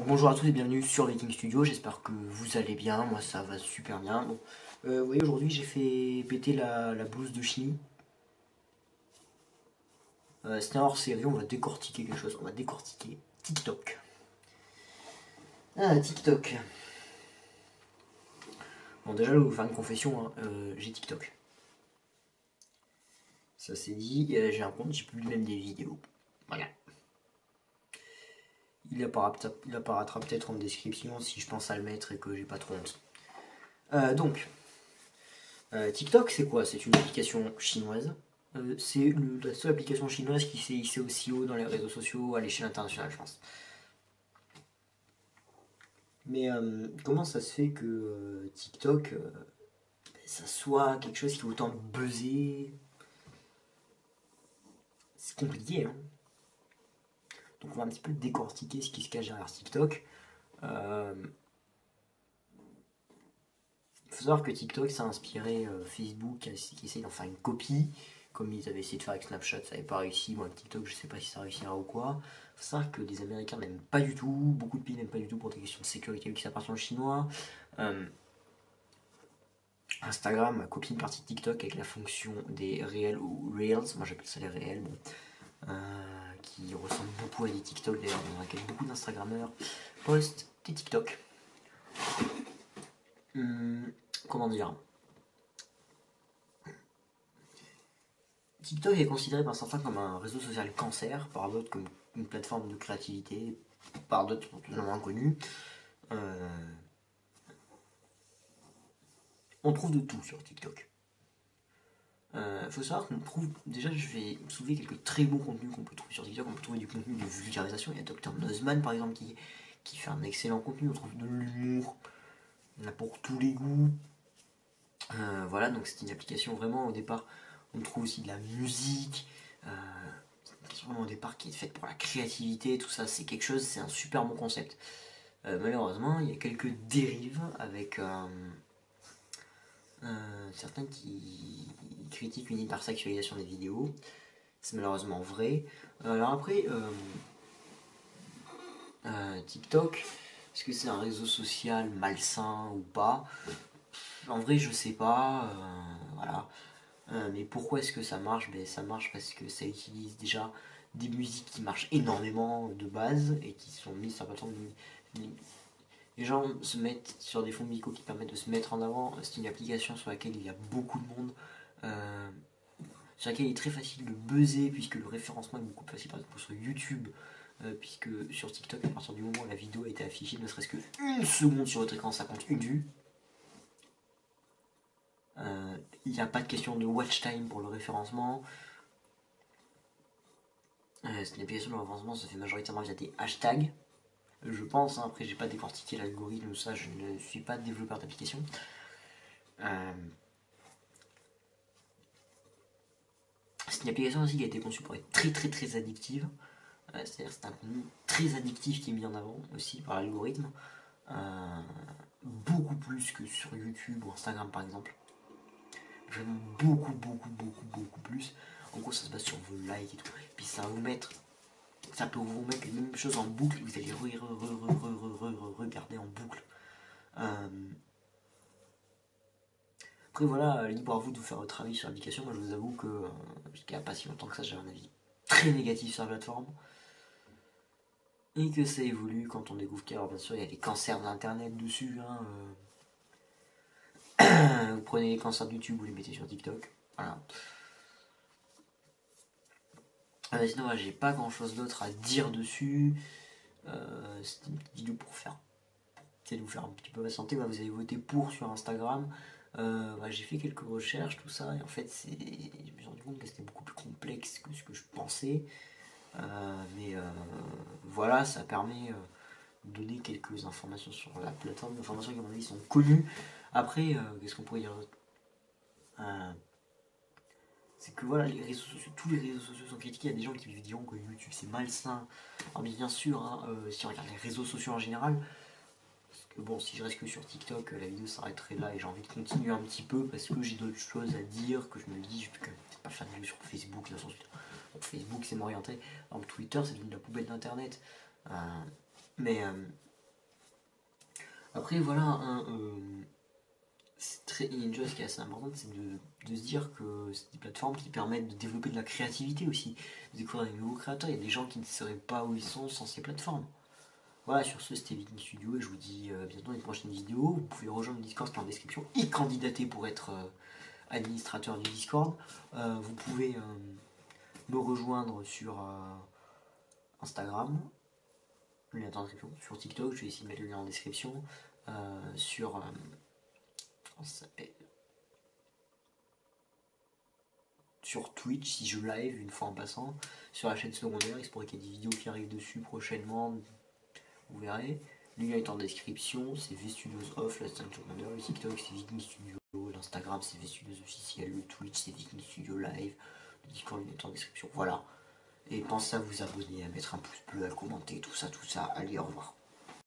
Bonjour à tous et bienvenue sur Viking Studio, j'espère que vous allez bien, moi ça va super bien. Bon, vous voyez aujourd'hui j'ai fait péter la blouse de Chine. C'est un hors série, on va décortiquer quelque chose, on va décortiquer TikTok. TikTok. Bon déjà je vais vous faire une confession, j'ai TikTok. Ça c'est dit, j'ai un compte, j'ai publié même des vidéos. Voilà. Il apparaîtra peut-être en description si je pense à le mettre et que j'ai pas trop honte. TikTok, c'est quoi? C'est une application chinoise. C'est la seule application chinoise qui s'est hissée aussi haut dans les réseaux sociaux à l'échelle internationale, je pense. Mais comment ça se fait que TikTok, ça soit quelque chose qui est autant buzzé? C'est compliqué, hein. Donc on va un petit peu décortiquer ce qui se cache derrière TikTok. Il faut savoir que TikTok ça a inspiré Facebook qui essaye d'en faire une copie, comme ils avaient essayé de faire avec Snapchat, ça n'avait pas réussi. Moi, avec TikTok, je sais pas si ça réussira ou quoi. Il faut savoir que les Américains n'aiment pas du tout, beaucoup de pays n'aiment pas du tout pour des questions de sécurité vu que ça appartient aux Chinois. Instagram a copié une partie de TikTok avec la fonction des réels ou Reels, moi j'appelle ça les réels, bon, qui ressemblent beaucoup à des TikTok d'ailleurs, dans lesquels beaucoup d'Instagrammeurs postent des TikTok. Comment dire? TikTok est considéré par certains comme un réseau social cancer, par d'autres comme une plateforme de créativité, par d'autres totalement inconnus. On trouve de tout sur TikTok. Faut savoir qu'on trouve, déjà je vais soulever quelques très bons contenus qu'on peut trouver sur TikTok. On peut trouver du contenu de vulgarisation, il y a Dr Nozman par exemple qui fait un excellent contenu, on trouve de l'humour, on a pour tous les goûts. Voilà, donc c'est une application vraiment au départ, on trouve aussi de la musique, c'est une application vraiment au départ qui est faite pour la créativité, tout ça c'est quelque chose, c'est un super bon concept. Malheureusement, il y a quelques dérives avec certains qui critiquent une hypersexualisation des vidéos. C'est malheureusement vrai. Alors après, TikTok, est-ce que c'est un réseau social malsain ou pas? En vrai, je sais pas. Voilà. Mais pourquoi est-ce que ça marche? Ça marche parce que ça utilise déjà des musiques qui marchent énormément de base et qui sont mises sur la plateforme. Les gens se mettent sur des fonds musicaux qui permettent de se mettre en avant. C'est une application sur laquelle il y a beaucoup de monde, sur laquelle il est très facile de buzzer puisque le référencement est beaucoup plus facile par exemple sur YouTube, puisque sur TikTok, à partir du moment où la vidéo a été affichée, ne serait-ce qu'une seconde sur votre écran, ça compte une vue. Il n'y a pas de question de watch time pour le référencement. C'est une application de référencement, ça se fait majoritairement via des hashtags. Je pense, hein, après j'ai pas décortiqué l'algorithme, ça je ne suis pas développeur d'application. C'est une application aussi qui a été conçue pour être très très très addictive. C'est-à-dire c'est un contenu très addictif qui est mis en avant aussi par l'algorithme. Beaucoup plus que sur YouTube ou Instagram par exemple. Vraiment beaucoup plus. En gros ça se base sur vos likes et tout. Puis ça peut vous mettre les mêmes choses en boucle, vous allez regarder en boucle. Après voilà, libre à vous de vous faire votre travail sur l'application. Moi je vous avoue que jusqu'à il n'y a pas si longtemps que ça j'avais un avis très négatif sur la plateforme. Et que ça évolue quand on découvre qu'il y a, bien sûr il y a des cancers d'internet dessus. Vous prenez les cancers de YouTube, vous les mettez sur TikTok. Voilà. Sinon ouais, j'ai pas grand chose d'autre à dire dessus. C'était une petite vidéo pour peut-être vous faire un petit peu patienter. Vous avez voté pour sur Instagram. J'ai fait quelques recherches, tout ça, et en fait je me suis rendu compte que c'était beaucoup plus complexe que ce que je pensais. Voilà, ça permet de donner quelques informations sur la plateforme, des informations qui à mon avis sont connues. Après, qu'est-ce qu'on pourrait dire d'autre? C'est que voilà, les réseaux sociaux, tous les réseaux sociaux sont critiqués. Il y a des gens qui diront que YouTube c'est malsain. Alors bien sûr, si on regarde les réseaux sociaux en général, parce que bon, si je reste que sur TikTok, la vidéo s'arrêterait là et j'ai envie de continuer un petit peu parce que j'ai d'autres choses à dire, que je me dis, je peux peut-être pas faire de vidéo sur Facebook, là, sur Twitter. Bon, Facebook c'est m'orienter. Alors Twitter c'est devenu la poubelle d'internet. Après, voilà, il y a une chose qui est assez importante, c'est de se dire que c'est des plateformes qui permettent de développer de la créativité aussi, de découvrir des nouveaux créateurs. Il y a des gens qui ne seraient pas où ils sont sans ces plateformes. Voilà, sur ce, c'était Viking Studio et je vous dis bientôt une prochaine vidéo. Vous pouvez rejoindre le Discord qui est en description et candidater pour être administrateur du Discord. Vous pouvez me rejoindre sur Instagram, le lien est en description. Sur TikTok, je vais essayer de mettre le lien en description. Sur comment ça s'appelle, sur Twitch si je live une fois en passant. Sur la chaîne secondaire, il se pourrait qu'il y ait des vidéos qui arrivent dessus prochainement. Vous verrez. Le lien est en description. C'est VStudios Off, la chaîne secondaire. Le TikTok, c'est Viking Studio. L'Instagram, c'est VStudios officiel. Le Twitch, c'est Viking Studio Live. Le Discord, est en description. Voilà. Et pensez à vous abonner, à mettre un pouce bleu, à commenter, tout ça, tout ça. Allez, au revoir.